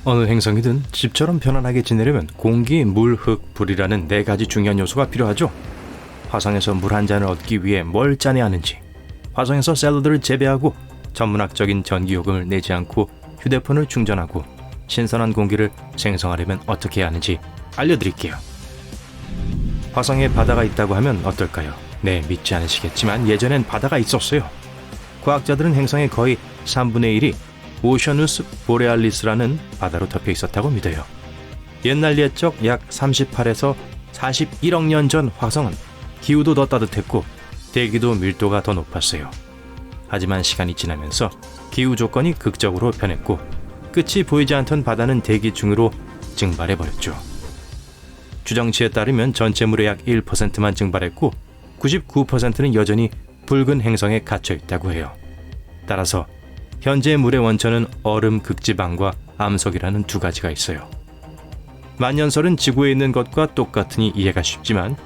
어느 행성이든 집처럼 편안하게 지내려면 공기, 물, 흙, 불이라는 4가지 중요한 요소가 필요하죠. 화성에서 물 한 잔을 얻기 위해 뭘 짜내야 하는지, 화성에서 샐러드를 재배하고 전문학적인 전기요금을 내지 않고 휴대폰을 충전하고 신선한 공기를 생성하려면 어떻게 해야 하는지 알려드릴게요. 화성에 바다가 있다고 하면 어떨까요? 네, 믿지 않으시겠지만 예전엔 바다가 있었어요. 과학자들은 행성의 거의 3분의 1이 오셔누스 보레알리스라는 바다로 덮여 있었다고 믿어요. 옛날 옛적 약 38에서 41억 년 전 화성은 기후도 더 따뜻했고 대기도 밀도가 더 높았어요. 하지만 시간이 지나면서 기후 조건이 극적으로 변했고 끝이 보이지 않던 바다는 대기 중으로 증발해버렸죠. 추정치에 따르면 전체 물의 약 1%만 증발했고 99%는 여전히 붉은 행성에 갇혀 있다고 해요. 따라서 현재 물의 원천은 얼음 극지방과 암석이라는 2가지가 있어요. 만년설은 지구에 있는 것과 똑같으니 이해가 쉽지만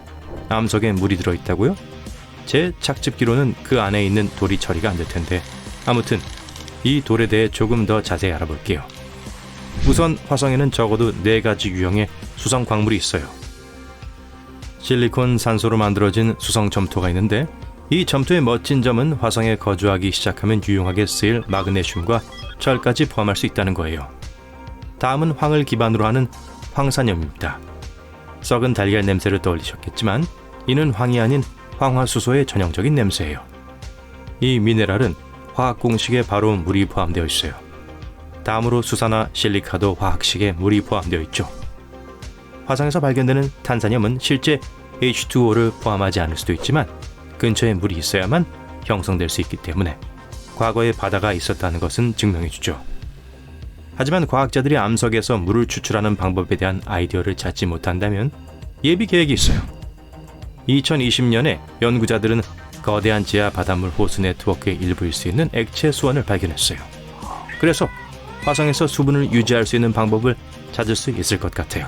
암석에 물이 들어있다고요? 제 착즙기로는 그 안에 있는 돌이 처리가 안 될 텐데 아무튼 이 돌에 대해 조금 더 자세히 알아볼게요. 우선 화성에는 적어도 4가지 유형의 수성 광물이 있어요. 실리콘 산소로 만들어진 수성 점토가 있는데 이 점토의 멋진 점은 화성에 거주하기 시작하면 유용하게 쓰일 마그네슘과 철까지 포함할 수 있다는 거예요. 다음은 황을 기반으로 하는 황산염입니다. 썩은 달걀 냄새를 떠올리셨겠지만 이는 황이 아닌 황화수소의 전형적인 냄새예요. 이 미네랄은 화학 공식에 바로 물이 포함되어 있어요. 다음으로 수산화 실리카도 화학식에 물이 포함되어 있죠. 화성에서 발견되는 탄산염은 실제 H2O를 포함하지 않을 수도 있지만 근처에 물이 있어야만 형성될 수 있기 때문에 과거에 바다가 있었다는 것은 증명해주죠. 하지만 과학자들이 암석에서 물을 추출하는 방법에 대한 아이디어를 찾지 못한다면 예비 계획이 있어요. 2020년에 연구자들은 거대한 지하 바닷물 호수 네트워크의 일부일 수 있는 액체 수원을 발견했어요. 그래서 화성에서 수분을 유지할 수 있는 방법을 찾을 수 있을 것 같아요.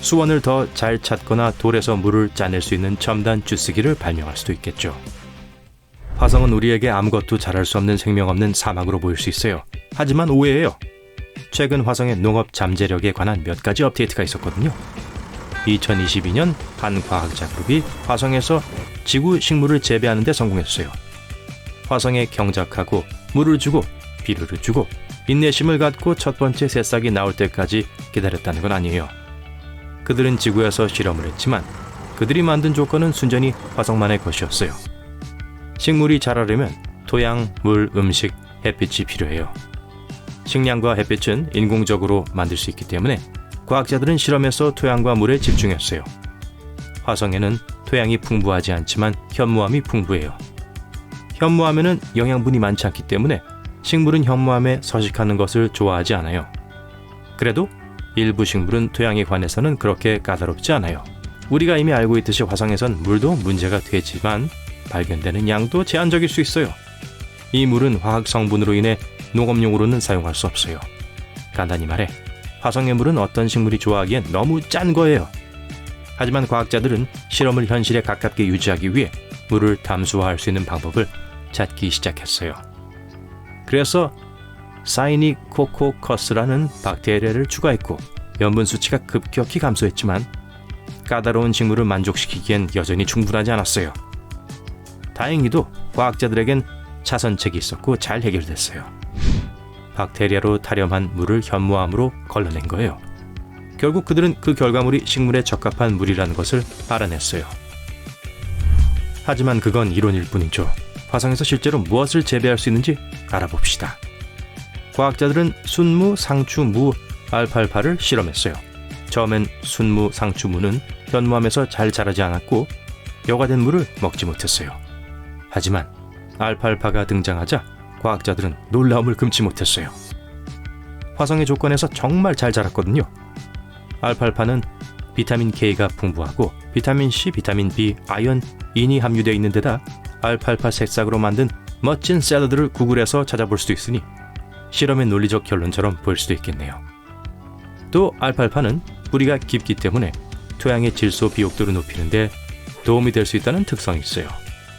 수원을 더 잘 찾거나 돌에서 물을 짜낼 수 있는 첨단 주스기를 발명할 수도 있겠죠. 화성은 우리에게 아무것도 잘할 수 없는 생명 없는 사막으로 보일 수 있어요. 하지만 오해예요. 최근 화성의 농업 잠재력에 관한 몇 가지 업데이트가 있었거든요. 2022년 한 과학자 그룹이 화성에서 지구 식물을 재배하는 데 성공했어요. 화성에 경작하고 물을 주고 비료를 주고 인내심을 갖고 첫 번째 새싹이 나올 때까지 기다렸다는 건 아니에요. 그들은 지구에서 실험을 했지만 그들이 만든 조건은 순전히 화성만의 것이었어요. 식물이 자라려면 토양, 물, 음식, 햇빛이 필요해요. 식량과 햇빛은 인공적으로 만들 수 있기 때문에 과학자들은 실험에서 토양과 물에 집중했어요. 화성에는 토양이 풍부하지 않지만 현무암이 풍부해요. 현무암에는 영양분이 많지 않기 때문에 식물은 현무암에 서식하는 것을 좋아하지 않아요. 그래도 일부 식물은 토양에 관해서는 그렇게 까다롭지 않아요. 우리가 이미 알고 있듯이 화성에선 물도 문제가 되지만 발견되는 양도 제한적일 수 있어요. 이 물은 화학 성분으로 인해 농업용으로는 사용할 수 없어요. 간단히 말해 화성의 물은 어떤 식물이 좋아하기엔 너무 짠 거예요. 하지만 과학자들은 실험을 현실에 가깝게 유지하기 위해 물을 담수화할 수 있는 방법을 찾기 시작했어요. 그래서 사이니코코커스라는 박테리아를 추가했고 염분 수치가 급격히 감소했지만 까다로운 식물을 만족시키기엔 여전히 충분하지 않았어요. 다행히도 과학자들에겐 차선책이 있었고 잘 해결됐어요. 박테리아로 탈염한 물을 현무암으로 걸러낸 거예요. 결국 그들은 그 결과물이 식물에 적합한 물이라는 것을 알아냈어요. 하지만 그건 이론일 뿐이죠. 화성에서 실제로 무엇을 재배할 수 있는지 알아봅시다. 과학자들은 순무, 상추, 무, 알팔파를 실험했어요. 처음엔 순무, 상추, 무는 현무암에서 잘 자라지 않았고 여과된 물을 먹지 못했어요. 하지만 알팔파가 등장하자 과학자들은 놀라움을 금치 못했어요. 화성의 조건에서 정말 잘 자랐거든요. 알팔파는 비타민 K가 풍부하고 비타민 C, 비타민 B, 아연, 인이 함유되어 있는 데다 알팔파 새싹으로 만든 멋진 샐러드를 구글에서 찾아볼 수도 있으니 실험의 논리적 결론처럼 보일 수도 있겠네요. 또 알팔파는 뿌리가 깊기 때문에 토양의 질소 비옥도를 높이는데 도움이 될 수 있다는 특성이 있어요.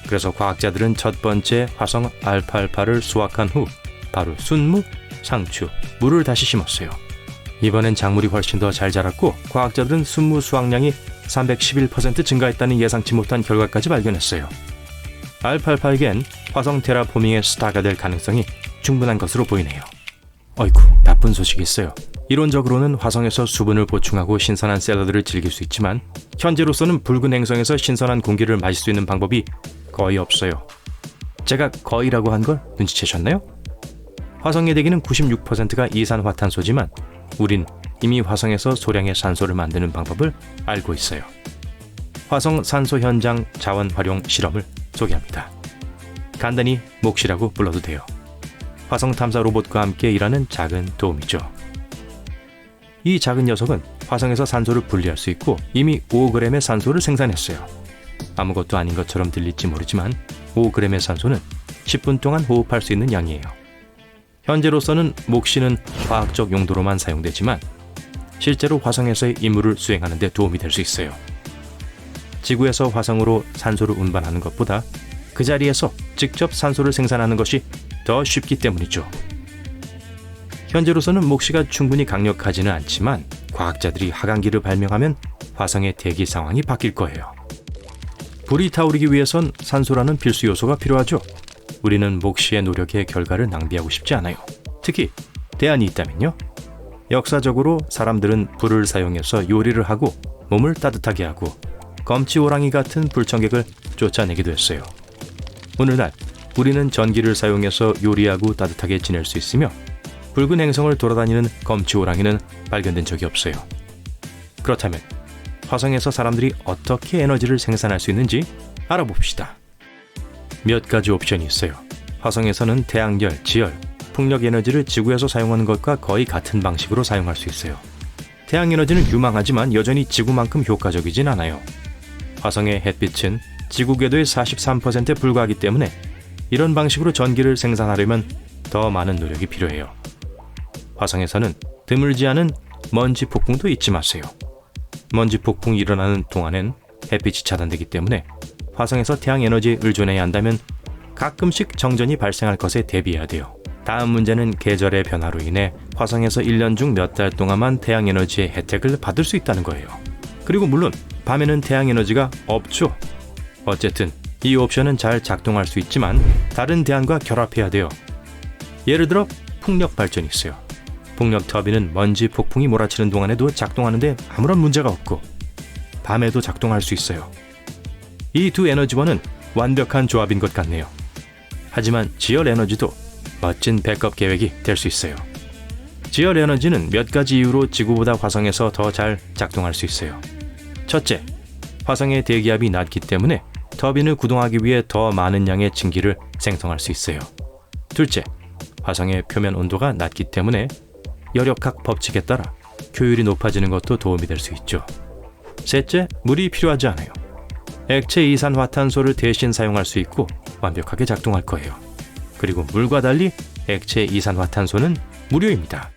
그래서 과학자들은 첫 번째 화성 알팔파를 수확한 후 바로 순무, 상추, 무를 다시 심었어요. 이번엔 작물이 훨씬 더 잘 자랐고 과학자들은 순무 수확량이 311% 증가했다는 예상치 못한 결과까지 발견했어요. 알팔파에겐 화성 테라포밍의 스타가 될 가능성이 충분한 것으로 보이네요. 어이쿠, 나쁜 소식이 있어요. 이론적으로는 화성에서 수분을 보충하고 신선한 샐러드를 즐길 수 있지만 현재로서는 붉은 행성에서 신선한 공기를 마실 수 있는 방법이 거의 없어요. 제가 거의라고 한 걸 눈치채셨나요? 화성의 대기는 96%가 이산화탄소지만 우린 이미 화성에서 소량의 산소를 만드는 방법을 알고 있어요. 화성 산소 현장 자원 활용 실험을 소개합니다. 간단히 몫이라고 불러도 돼요. 화성 탐사 로봇과 함께 일하는 작은 도움이죠. 이 작은 녀석은 화성에서 산소를 분리할 수 있고 이미 5g의 산소를 생산했어요. 아무것도 아닌 것처럼 들릴지 모르지만 5g의 산소는 10분 동안 호흡할 수 있는 양이에요. 현재로서는 몫이는 과학적 용도로만 사용되지만 실제로 화성에서의 임무를 수행하는 데 도움이 될 수 있어요. 지구에서 화성으로 산소를 운반하는 것보다 그 자리에서 직접 산소를 생산하는 것이 더 쉽기 때문이죠. 현재로서는 몫이가 충분히 강력하지는 않지만 과학자들이 하강기를 발명하면 화성의 대기 상황이 바뀔 거예요. 불이 타오르기 위해선 산소라는 필수 요소가 필요하죠. 우리는 몫이의 노력의 결과를 낭비하고 싶지 않아요. 특히 대안이 있다면요. 역사적으로 사람들은 불을 사용해서 요리를 하고 몸을 따뜻하게 하고 검치호랑이 같은 불청객을 쫓아내기도 했어요. 오늘날 우리는 전기를 사용해서 요리하고 따뜻하게 지낼 수 있으며 붉은 행성을 돌아다니는 검치호랑이는 발견된 적이 없어요. 그렇다면 화성에서 사람들이 어떻게 에너지를 생산할 수 있는지 알아봅시다. 몇 가지 옵션이 있어요. 화성에서는 태양열, 지열, 풍력 에너지를 지구에서 사용하는 것과 거의 같은 방식으로 사용할 수 있어요. 태양에너지는 유망하지만 여전히 지구만큼 효과적이진 않아요. 화성의 햇빛은 지구 궤도의 43%에 불과하기 때문에 이런 방식으로 전기를 생산하려면 더 많은 노력이 필요해요. 화성에서는 드물지 않은 먼지 폭풍도 잊지 마세요. 먼지 폭풍이 일어나는 동안엔 햇빛이 차단되기 때문에 화성에서 태양 에너지에 의존해야 한다면 가끔씩 정전이 발생할 것에 대비해야 돼요. 다음 문제는 계절의 변화로 인해 화성에서 1년 중 몇 달 동안만 태양 에너지의 혜택을 받을 수 있다는 거예요. 그리고 물론 밤에는 태양 에너지가 없죠. 어쨌든 이 옵션은 잘 작동할 수 있지만 다른 대안과 결합해야 돼요. 예를 들어 풍력 발전이 있어요. 풍력 터빈은 먼지 폭풍이 몰아치는 동안에도 작동하는데 아무런 문제가 없고 밤에도 작동할 수 있어요. 이 두 에너지원은 완벽한 조합인 것 같네요. 하지만 지열 에너지도 멋진 백업 계획이 될 수 있어요. 지열 에너지는 몇 가지 이유로 지구보다 화성에서 더 잘 작동할 수 있어요. 첫째, 화성의 대기압이 낮기 때문에 터빈을 구동하기 위해 더 많은 양의 증기를 생성할 수 있어요. 둘째, 화성의 표면 온도가 낮기 때문에 열역학 법칙에 따라 효율이 높아지는 것도 도움이 될 수 있죠. 셋째, 물이 필요하지 않아요. 액체 이산화탄소를 대신 사용할 수 있고 완벽하게 작동할 거예요. 그리고 물과 달리 액체 이산화탄소는 무료입니다.